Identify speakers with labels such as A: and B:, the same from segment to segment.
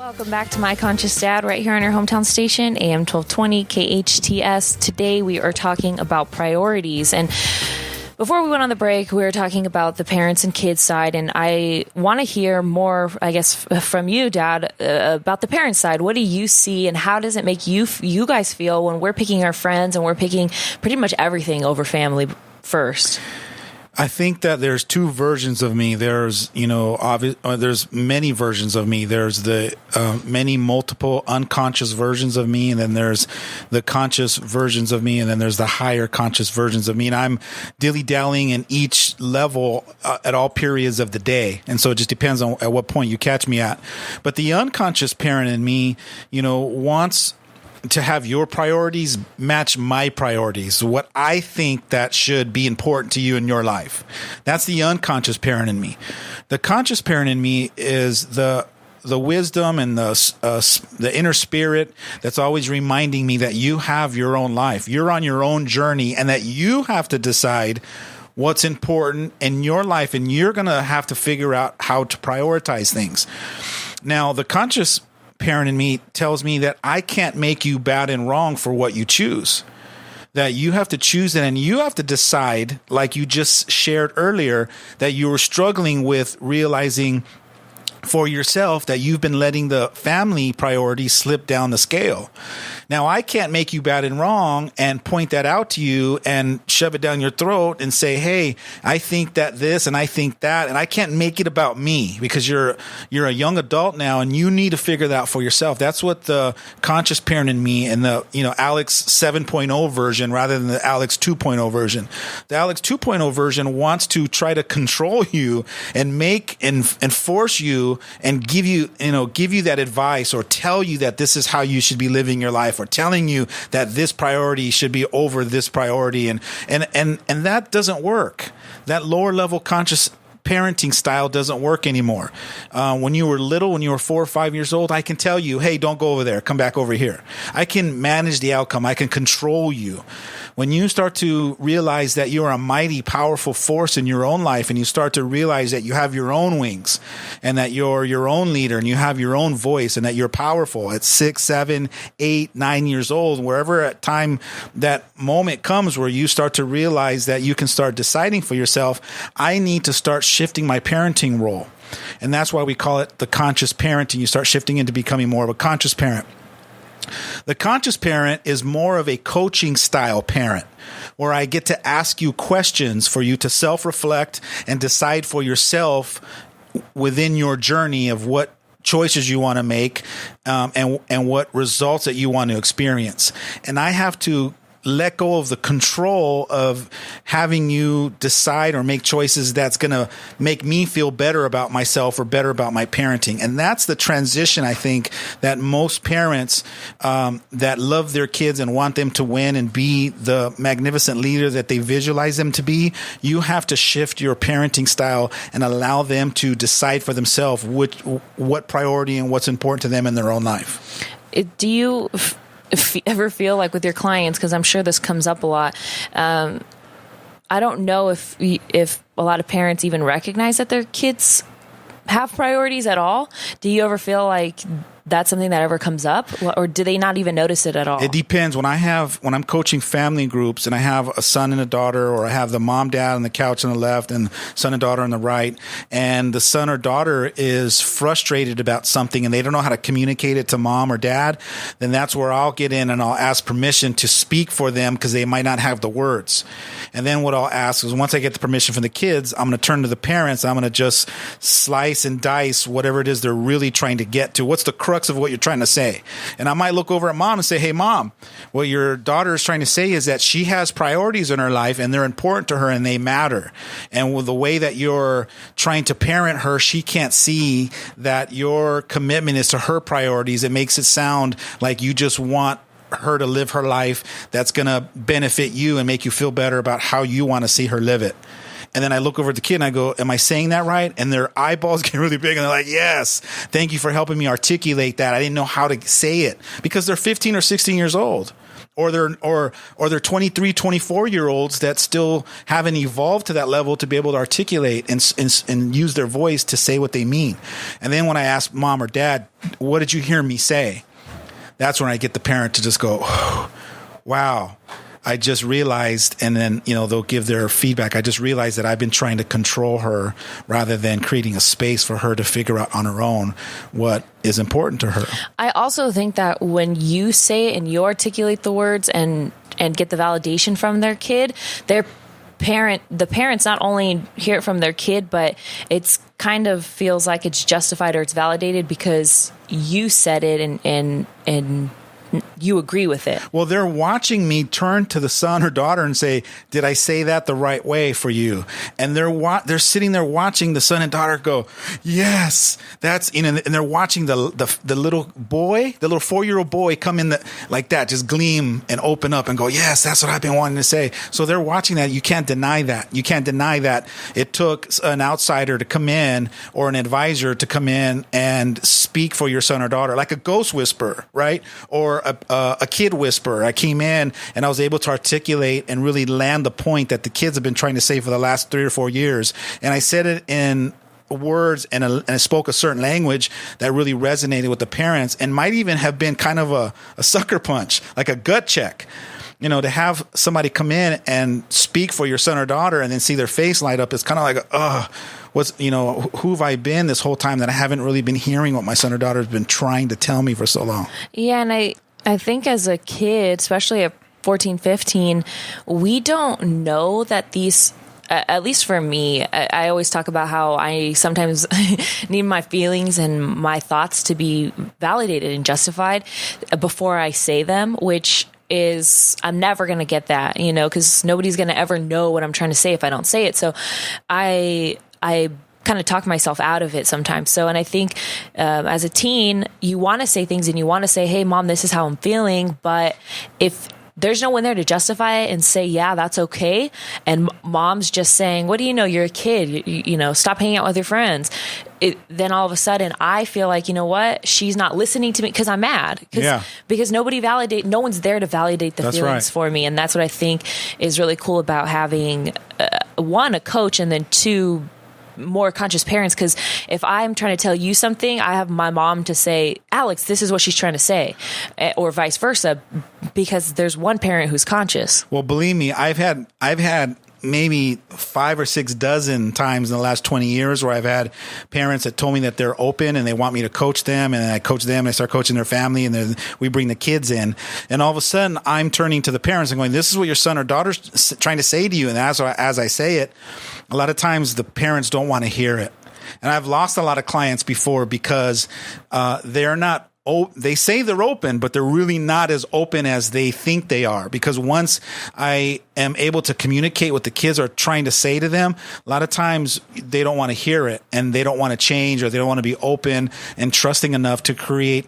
A: Welcome back to My Conscious Dad right here on your hometown station, AM 1220 KHTS. Today we are talking about priorities. And before we went on the break, we were talking about the parents and kids side. And I want to hear more, I guess, from you, Dad, about the parents side. What do you see and how does it make you guys feel when we're picking our friends and we're picking pretty much everything over family first?
B: I think that there's two versions of me. There's, there's many versions of me. There's the many multiple unconscious versions of me, and then there's the conscious versions of me, and then there's the higher conscious versions of me. And I'm dilly-dallying in each level at all periods of the day. And so it just depends on at what point you catch me at. But the unconscious parent in me, wants to have your priorities match my priorities, what I think that should be important to you in your life. That's the unconscious parent in me. The conscious parent in me is the wisdom and the inner spirit that's always reminding me that you have your own life. You're on your own journey and that you have to decide what's important in your life, and you're going to have to figure out how to prioritize things. Now, the conscious parent in me tells me that I can't make you bad and wrong for what you choose, that you have to choose it, and you have to decide, like you just shared earlier, that you were struggling with realizing for yourself that you've been letting the family priorities slip down the scale. Now, I can't make you bad and wrong and point that out to you and shove it down your throat and say, hey, I think that this and I think that, and I can't make it about me because you're a young adult now and you need to figure that out for yourself. That's what the conscious parent in me and the, Alex 7.0 version rather than the Alex 2.0 version. The Alex 2.0 version wants to try to control you and make and force you and give you that advice or tell you that this is how you should be living your life, or telling you that this priority should be over this priority. And that doesn't work. That lower level conscious parenting style doesn't work anymore. When you were little, when you were 4 or 5 years old, I can tell you, hey, don't go over there. Come back over here. I can manage the outcome. I can control you. When you start to realize that you are a mighty, powerful force in your own life, and you start to realize that you have your own wings and that you're your own leader and you have your own voice and that you're powerful at 6, 7, 8, 9 years old, wherever at time that moment comes where you start to realize that you can start deciding for yourself, I need to start shifting my parenting role. And that's why we call it the conscious parenting. You start shifting into becoming more of a conscious parent. The conscious parent is more of a coaching style parent where I get to ask you questions for you to self-reflect and decide for yourself within your journey of what choices you want to make and what results that you want to experience. And I have to let go of the control of having you decide or make choices that's going to make me feel better about myself or better about my parenting. And that's the transition, I think, that most parents that love their kids and want them to win and be the magnificent leader that they visualize them to be, you have to shift your parenting style and allow them to decide for themselves what priority and what's important to them in their own life.
A: Do you ever feel like with your clients, because I'm sure this comes up a lot, I don't know if a lot of parents even recognize that their kids have priorities at all. Do you ever feel like that's something that ever comes up, or do they not even notice it at all?
B: It depends. When I'm coaching family groups and I have a son and a daughter, or I have the mom, dad on the couch on the left and son and daughter on the right, and the son or daughter is frustrated about something and they don't know how to communicate it to mom or dad, then that's where I'll get in and I'll ask permission to speak for them because they might not have the words. And then what I'll ask is, once I get the permission from the kids, I'm going to turn to the parents. I'm going to just slice and dice whatever it is they're really trying to get to. What's the crux of what you're trying to say? And I might look over at mom and say, hey, mom, what your daughter is trying to say is that she has priorities in her life and they're important to her and they matter. And with the way that you're trying to parent her, she can't see that your commitment is to her priorities. It makes it sound like you just want her to live her life that's going to benefit you and make you feel better about how you want to see her live it. And then I look over at the kid and I go, am I saying that right? And their eyeballs get really big and they're like, yes, thank you for helping me articulate that. I didn't know how to say it, because they're 15 or 16 years old. or they're 23, 24-year-olds that still haven't evolved to that level to be able to articulate and use their voice to say what they mean. And then when I ask mom or dad, what did you hear me say? That's when I get the parent to just go, wow, I just realized, and then, they'll give their feedback. I just realized that I've been trying to control her rather than creating a space for her to figure out on her own what is important to her.
A: I also think that when you say it and you articulate the words and get the validation from their kid, the parents not only hear it from their kid, but it's kind of feels like it's justified or it's validated because you said it and you agree with it.
B: Well, they're watching me turn to the son or daughter and say, did I say that the right way for you? And they're sitting there watching the son and daughter go, yes, that's, and they're watching the little boy, the little 4-year-old boy come in like that, just gleam and open up and go, yes, that's what I've been wanting to say. So they're watching that. You can't deny that. You can't deny that it took an outsider to come in or an advisor to come in and speak for your son or daughter, like a ghost whisperer, right? Or a kid whisperer. I came in and I was able to articulate and really land the point that the kids have been trying to say for the last 3 or 4 years. And I said it in words and I spoke a certain language that really resonated with the parents and might even have been kind of a sucker punch, like a gut check. To have somebody come in and speak for your son or daughter and then see their face light up is kind of like, who have I been this whole time that I haven't really been hearing what my son or daughter has been trying to tell me for so long?
A: Yeah, and I think as a kid, especially at 14, 15, we don't know that these, at least for me, I always talk about how I sometimes need my feelings and my thoughts to be validated and justified before I say them, which is I'm never going to get that, because nobody's going to ever know what I'm trying to say if I don't say it. So I kind of talk myself out of it sometimes. So, and I think as a teen, you want to say things and you want to say, hey, mom, this is how I'm feeling. But if there's no one there to justify it and say, yeah, that's okay. And mom's just saying, what do you know? You're a kid, stop hanging out with your friends. Then all of a sudden I feel like, you know what? She's not listening to me because I'm mad. Because no one's there to validate the feelings for me. And that's what I think is really cool about having one, a coach, and then two, more conscious parents. Because if I'm trying to tell you something, I have my mom to say, Alex, this is what she's trying to say, or vice versa, because there's one parent who's conscious.
B: Well, believe me, I've had maybe 5 or 6 dozen times in the last 20 years where I've had parents that told me that they're open and they want me to coach them, and I coach them and I start coaching their family, and then we bring the kids in, and all of a sudden I'm turning to the parents and going, this is what your son or daughter's trying to say to you. And as I say it, a lot of times the parents don't want to hear it. And I've lost a lot of clients before because they're not they say they're open, but they're really not as open as they think they are. Because once I am able to communicate what the kids are trying to say to them, a lot of times they don't want to hear it and they don't want to change, or they don't want to be open and trusting enough to create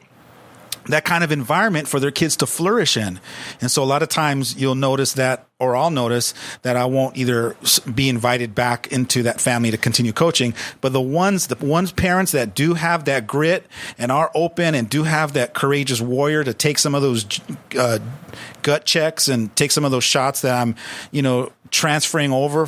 B: that kind of environment for their kids to flourish in. And so a lot of times you'll notice that, or I'll notice that I won't either be invited back into that family to continue coaching. But the ones parents that do have that grit and are open and do have that courageous warrior to take some of those gut checks and take some of those shots that I'm, transferring over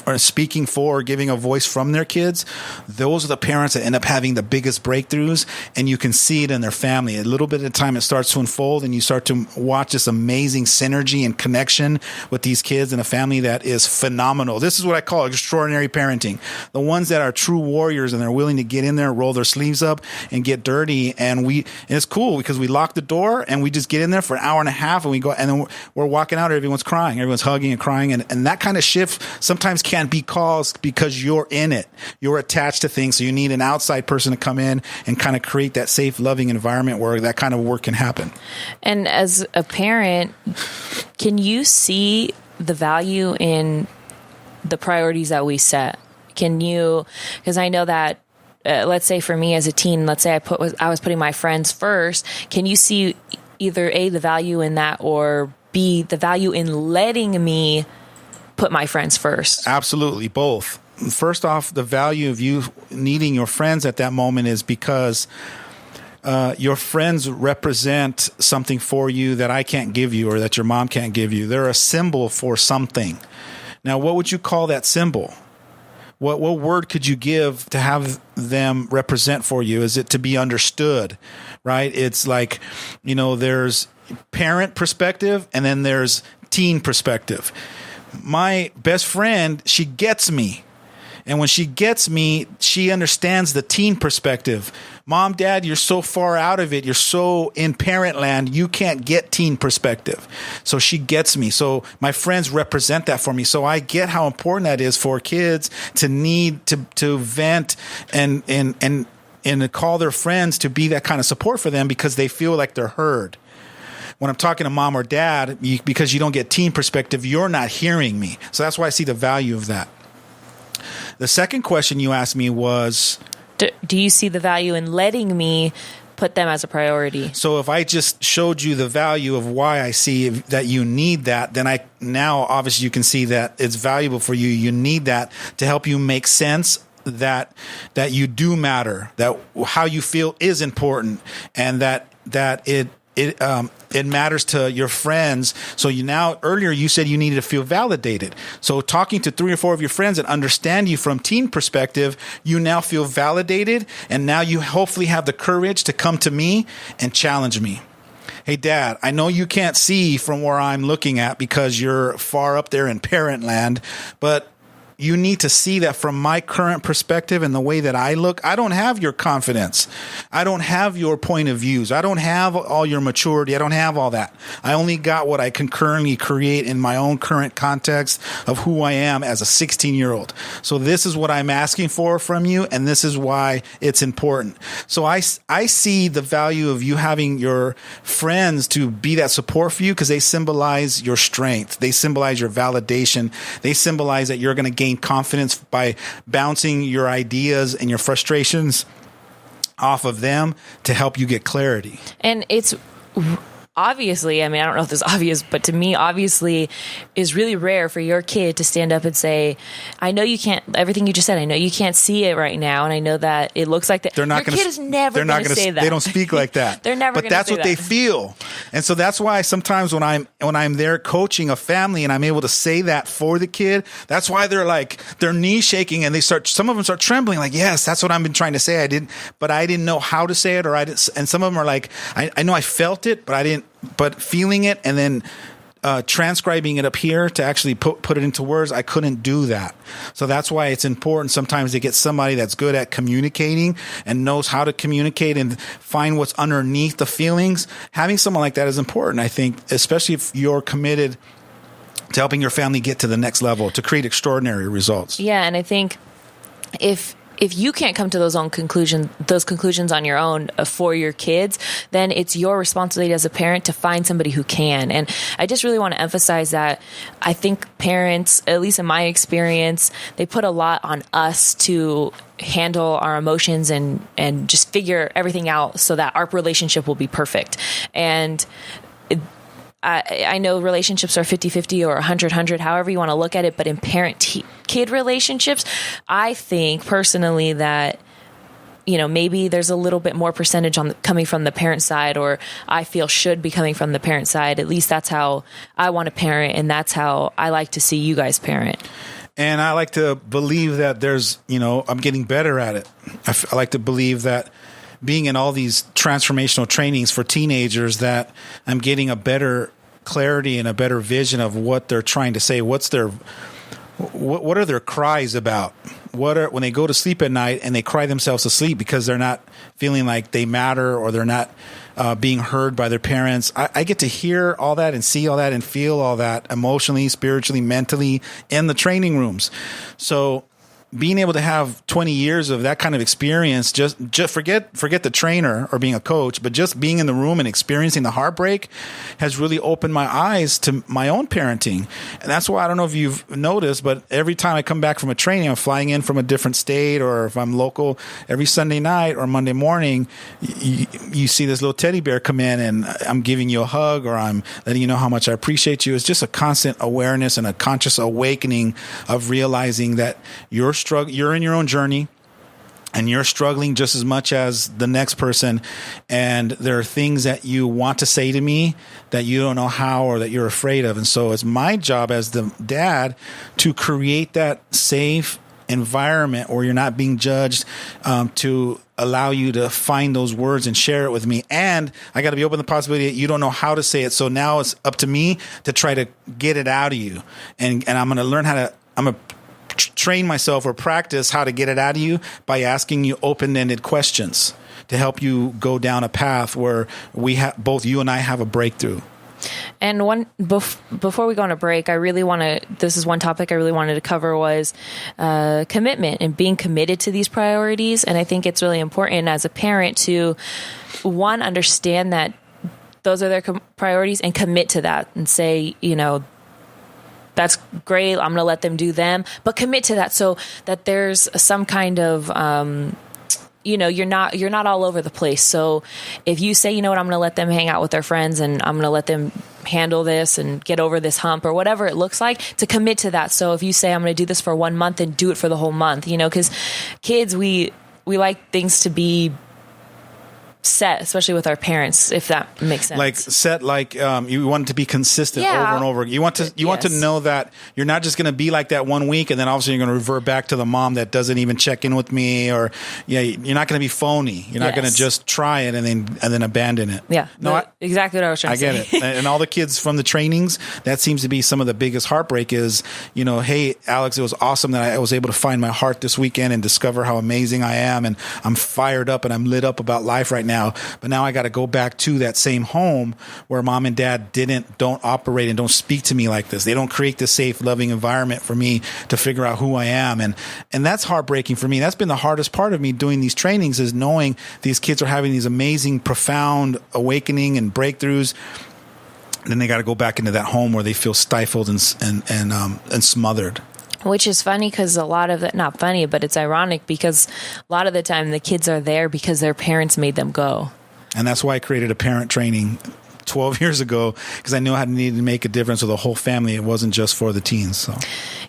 B: or speaking for or giving a voice from their kids, those are the parents that end up having the biggest breakthroughs, and you can see it in their family. A little bit at a time, it starts to unfold, and you start to watch this amazing synergy and connection with these kids in a family that is phenomenal. This is what I call extraordinary parenting. The ones that are true warriors and they're willing to get in there, roll their sleeves up, and get dirty. And it's cool because we lock the door and we just get in there for an hour and a half, and we go, and then we're walking out. Everyone's crying, everyone's hugging and crying, and that kind of shift sometimes can't be caused because you're in it. You're attached to things, so you need an outside person to come in and kind of create that safe, loving environment where that kind of work can happen. And
A: as a parent, can you see the value in the priorities that we set? Can you, because I know that let's say for me as a teen, let's say I was putting my friends first. Can you see either A, the value in that, or B, the value in letting me put my friends first?
B: Absolutely, both. First off, the value of you needing your friends at that moment is because your friends represent something for you that I can't give you or that your mom can't give you. They're a symbol for something. Now, what would you call that symbol? What word could you give to have them represent for you? Is it to be understood, right? It's like, there's parent perspective and then there's teen perspective. My best friend, she gets me. And when she gets me, she understands the teen perspective. Mom, Dad, you're so far out of it. You're so in parent land. You can't get teen perspective. So she gets me. So my friends represent that for me. So I get how important that is for kids to need to vent and to call their friends to be that kind of support for them because they feel like they're heard. When I'm talking to mom or dad, because you don't get teen perspective, you're not hearing me. So that's why I see the value of that. The second question you asked me was,
A: do you see the value in letting me put them as a priority?
B: So if I just showed you the value of why I see that you need that, then now obviously you can see that it's valuable for you. You need that to help you make sense that you do matter, that how you feel is important, and that it matters to your friends. So earlier you said you needed to feel validated. So talking to 3 or 4 of your friends that understand you from teen perspective, you now feel validated, and now you hopefully have the courage to come to me and challenge me. Hey, Dad, I know you can't see from where I'm looking at because you're far up there in parent land, but you need to see that from my current perspective and the way that I look. I don't have your confidence. I don't have your point of views. I don't have all your maturity. I don't have all that. I only got what I can currently create in my own current context of who I am as a 16-year-old. So this is what I'm asking for from you, and this is why it's important. So I see the value of you having your friends to be that support for you because they symbolize your strength. They symbolize your validation. They symbolize that you're going to gain confidence by bouncing your ideas and your frustrations off of them to help you get clarity.
A: And it's obviously, I don't know if this is obvious, but to me, obviously, is really rare for your kid to stand up and say, I know you can't, everything you just said, I know you can't see it right now, and I know that it looks like that.
B: They're not
A: your kid is never going to say that.
B: They don't speak like that.
A: They're never going to say that.
B: But that's what they feel. And so that's why sometimes when I'm there coaching a family and I'm able to say that for the kid, that's why they're like, their knees shaking and some of them start trembling like, yes, that's what I've been trying to say. I didn't know how to say it, and some of them are like, I know I felt it, but feeling it and then transcribing it up here to actually put it into words, I couldn't do that. So that's why it's important sometimes to get somebody that's good at communicating and knows how to communicate and find what's underneath the feelings. Having someone like that is important, I think, especially if you're committed to helping your family get to the next level, to create extraordinary results.
A: Yeah, and I think if you can't come to those conclusions on your own for your kids, then it's your responsibility as a parent to find somebody who can. And I just really want to emphasize that I think parents, at least in my experience, they put a lot on us to handle our emotions and just figure everything out so that our relationship will be perfect. And I know relationships are 50-50 or 100-100, however you want to look at it. But in parent-kid relationships, I think personally that, maybe there's a little bit more percentage coming from the parent side, or I feel should be coming from the parent side. At least that's how I want to parent, and that's how I like to see you guys parent.
B: And I like to believe that there's, I'm getting better at it. I like to believe that being in all these transformational trainings for teenagers, that I'm getting a better clarity and a better vision of what they're trying to say. What are their cries about? When they go to sleep at night and they cry themselves to sleep because they're not feeling like they matter, or they're not being heard by their parents. I get to hear all that and see all that and feel all that emotionally, spiritually, mentally in the training rooms. So being able to have 20 years of that kind of experience, just forget the trainer or being a coach, but just being in the room and experiencing the heartbreak has really opened my eyes to my own parenting. And that's why, I don't know if you've noticed, but every time I come back from a training, I'm flying in from a different state, or if I'm local, every Sunday night or Monday morning, you see this little teddy bear come in and I'm giving you a hug, or I'm letting you know how much I appreciate you. It's just a constant awareness and a conscious awakening of realizing that you're in your own journey. and you're struggling just as much as the next person, and there are things that you want to say to me that you don't know how or that you're afraid of. And so it's my job as the dad to create that safe environment where you're not being judged, to allow you to find those words and share it with me. And I got to be open to the possibility that you don't know how to say it. So now it's up to me to try to get it out of you. And I'm going to learn I'm going to train myself or practice how to get it out of you by asking you open-ended questions to help you go down a path where both you and I have a breakthrough.
A: And before we go on a break, this is one topic I really wanted to cover was commitment and being committed to these priorities. And I think it's really important as a parent to, one, understand that those are their priorities and commit to that and say, that's great. I'm going to let them do them, but commit to that so that there's some kind of, you're not all over the place. So if you say, I'm going to let them hang out with their friends and I'm going to let them handle this and get over this hump or whatever it looks like, to commit to that. So if you say, I'm going to do this for 1 month, and do it for the whole month, because kids, we like things to be set, especially with our parents, if that makes sense. You want it to be consistent over and over. You want to know that you're not just going to be like that 1 week and then all of a sudden you're going to revert back to the mom that doesn't even check in with me, or you're not going to be phony. You're not going to just try it and then abandon it. Yeah, exactly what I was trying to say.
B: I get it. And all the kids from the trainings, that seems to be some of the biggest heartbreak is, hey, Alex, it was awesome that I was able to find my heart this weekend and discover how amazing I am, and I'm fired up and I'm lit up about life right now. But now I got to go back to that same home where mom and dad don't operate and don't speak to me like this. They don't create the safe, loving environment for me to figure out who I am. And that's heartbreaking for me. That's been the hardest part of me doing these trainings, is knowing these kids are having these amazing, profound awakening and breakthroughs. Then they got to go back into that home where they feel stifled and smothered.
A: Which is funny because a lot of it, not funny, but it's ironic because a lot of the time the kids are there because their parents made them go.
B: And that's why I created a parent training 12 years ago, because I knew I needed to make a difference with the whole family. It wasn't just for the teens. So,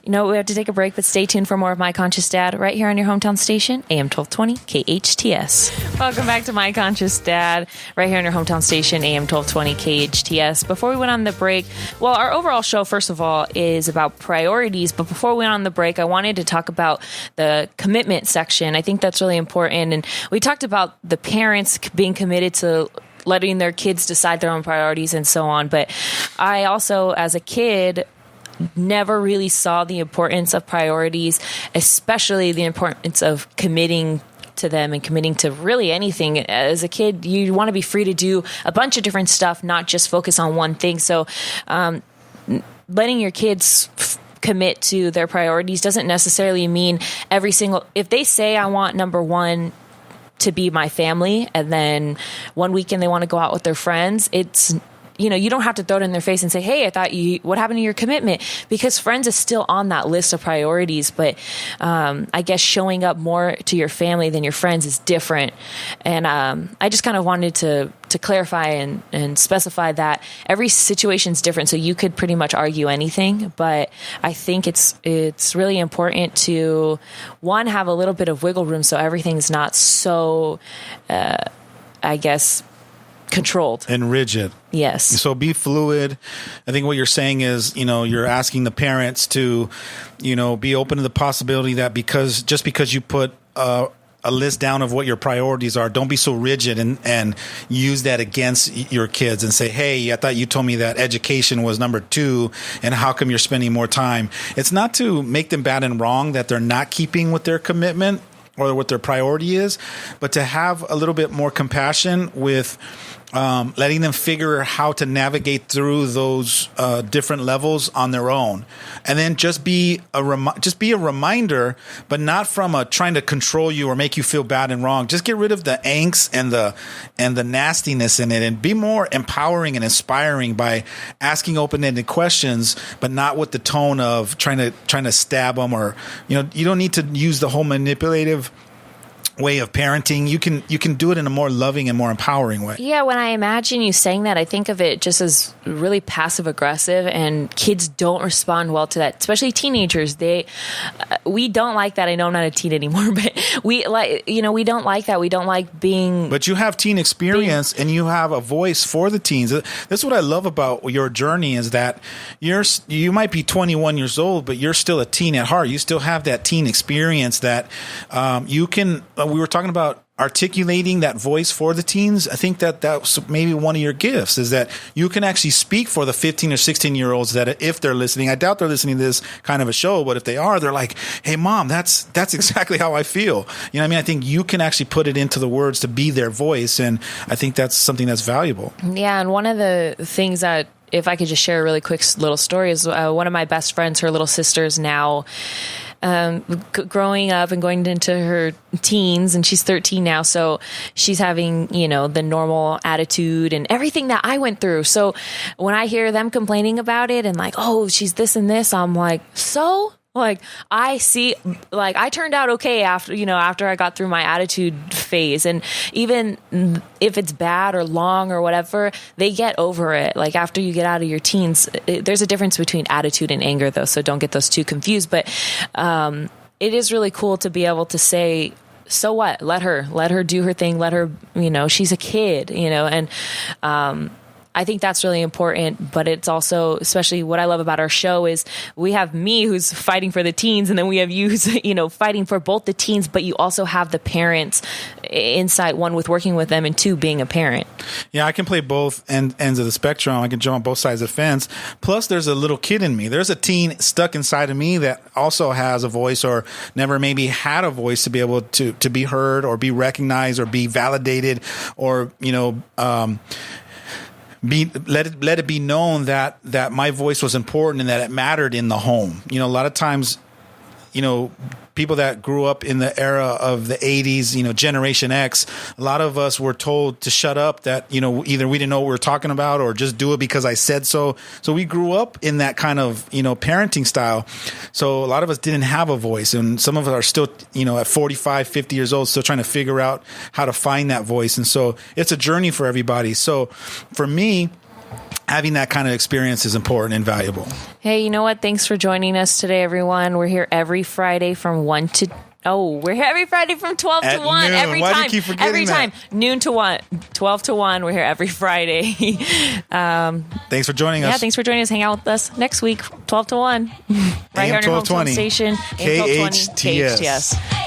A: we have to take a break, but stay tuned for more of My Conscious Dad right here on your hometown station, AM 1220 KHTS. Welcome back to My Conscious Dad right here on your hometown station, AM 1220 KHTS. Before we went on the break, our overall show, first of all, is about priorities. But before we went on the break, I wanted to talk about the commitment section. I think that's really important. And we talked about the parents being committed to letting their kids decide their own priorities and so on. But I also, as a kid, never really saw the importance of priorities, especially the importance of committing to them and committing to really anything. As a kid, you want to be free to do a bunch of different stuff, not just focus on one thing. So letting your kids commit to their priorities doesn't necessarily mean if they say, I want number one to be my family, and then one weekend they want to go out with their friends, it's, you don't have to throw it in their face and say, hey, what happened to your commitment? Because friends is still on that list of priorities. But I guess showing up more to your family than your friends is different. And I just kind of wanted to clarify and specify that every situation is different. So you could pretty much argue anything. But I think it's really important to, one, have a little bit of wiggle room so everything's not so, controlled
B: and rigid.
A: Yes.
B: So be fluid. I think what you're saying is, you're asking the parents to, be open to the possibility that because you put a list down of what your priorities are, don't be so rigid and use that against your kids and say, hey, I thought you told me that education was number 2, and how come you're spending more time? It's not to make them bad and wrong that they're not keeping with their commitment or what their priority is, but to have a little bit more compassion with letting them figure how to navigate through those different levels on their own, and then just be a reminder, but not from trying to control you or make you feel bad and wrong. Just get rid of the angst and the nastiness in it, and be more empowering and inspiring by asking open-ended questions, but not with the tone of trying to stab them, or you don't need to use the whole manipulative way of parenting. You can do it in a more loving and more empowering way.
A: Yeah, when I imagine you saying that, I think of it just as really passive aggressive, and kids don't respond well to that, especially teenagers. We don't like that. I know I'm not a teen anymore, but we don't like that. We don't like being.
B: But you have teen experience and you have a voice for the teens. That's what I love about your journey, is that you might be 21 years old, but you're still a teen at heart. You still have that teen experience that you can. We were talking about articulating that voice for the teens. I think that's maybe one of your gifts, is that you can actually speak for the 15 or 16-year-olds that if they're listening, I doubt they're listening to this kind of a show, but if they are, they're like, hey, Mom, that's exactly how I feel. You know what I mean? I think you can actually put it into the words to be their voice, and I think that's something that's valuable.
A: Yeah, and one of the things that, if I could just share a really quick little story, is one of my best friends, her little sister's now growing up and going into her teens, and she's 13 now. So she's having, the normal attitude and everything that I went through. So when I hear them complaining about it and like, oh, she's this and this, I'm like, so? Like, I see, like, I turned out okay after I got through my attitude phase. And even if it's bad or long or whatever, they get over it. Like, after you get out of your teens, there's a difference between attitude and anger, though. So don't get those two confused. But it is really cool to be able to say, so what? Let her do her thing. Let her, she's a kid, and, I think that's really important, but it's also, especially what I love about our show, is we have me who's fighting for the teens, and then we have you who's, fighting for both the teens, but you also have the parents inside, one, with working with them, and two, being a parent.
B: Yeah, I can play both ends of the spectrum. I can jump on both sides of the fence. Plus, there's a little kid in me. There's a teen stuck inside of me that also has a voice, or never maybe had a voice to be able to be heard or be recognized or be validated, or, let it be known that my voice was important and that it mattered in the home. A lot of times, people that grew up in the era of the 80s, Generation X, a lot of us were told to shut up, that, either we didn't know what we were talking about or just do it because I said so. So we grew up in that kind of, parenting style. So a lot of us didn't have a voice, and some of us are still, at 45, 50 years old, still trying to figure out how to find that voice. And so it's a journey for everybody. So for me, having that kind of experience is important and valuable.
A: Hey, you know what? Thanks for joining us today, everyone. We're here every Friday from 1 to... Oh, we're here every Friday from 12 to 1.
B: Noon.
A: Every
B: Why
A: time.
B: do you keep forgetting
A: every time.
B: that?
A: Noon to 1. 12 to 1. We're here every Friday.
B: Thanks for joining us.
A: Yeah, thanks for joining us. Hang out with us next week, 12 to 1. Right here on your hometown station, AM 1220 KHTS.